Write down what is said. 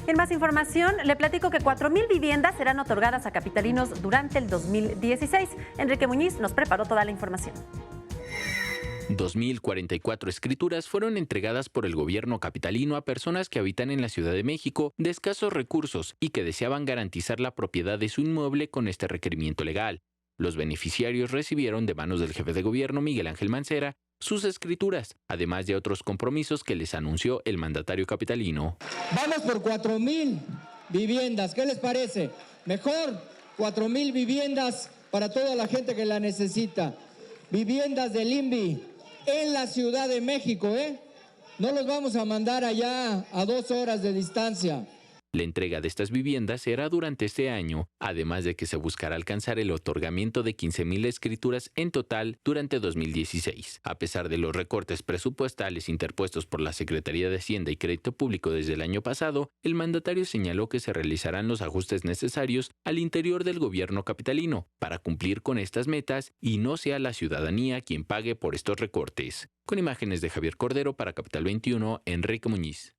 En más información, le platico que 4,000 viviendas serán otorgadas a capitalinos durante el 2016. Enrique Muñiz nos preparó toda la información. 2,044 escrituras fueron entregadas por el gobierno capitalino a personas que habitan en la Ciudad de México de escasos recursos y que deseaban garantizar la propiedad de su inmueble con este requerimiento legal. Los beneficiarios recibieron de manos del jefe de gobierno Miguel Ángel Mancera sus escrituras, además de otros compromisos que les anunció el mandatario capitalino. Vamos por 4,000 viviendas, ¿qué les parece? Mejor, 4,000 viviendas para toda la gente que la necesita. Viviendas del INVI en la Ciudad de México, No los vamos a mandar allá a 2 horas de distancia. La entrega de estas viviendas será durante este año, además de que se buscará alcanzar el otorgamiento de 15,000 escrituras en total durante 2016. A pesar de los recortes presupuestales interpuestos por la Secretaría de Hacienda y Crédito Público desde el año pasado, el mandatario señaló que se realizarán los ajustes necesarios al interior del gobierno capitalino para cumplir con estas metas y no sea la ciudadanía quien pague por estos recortes. Con imágenes de Javier Cordero para Capital 21, Enrique Muñiz.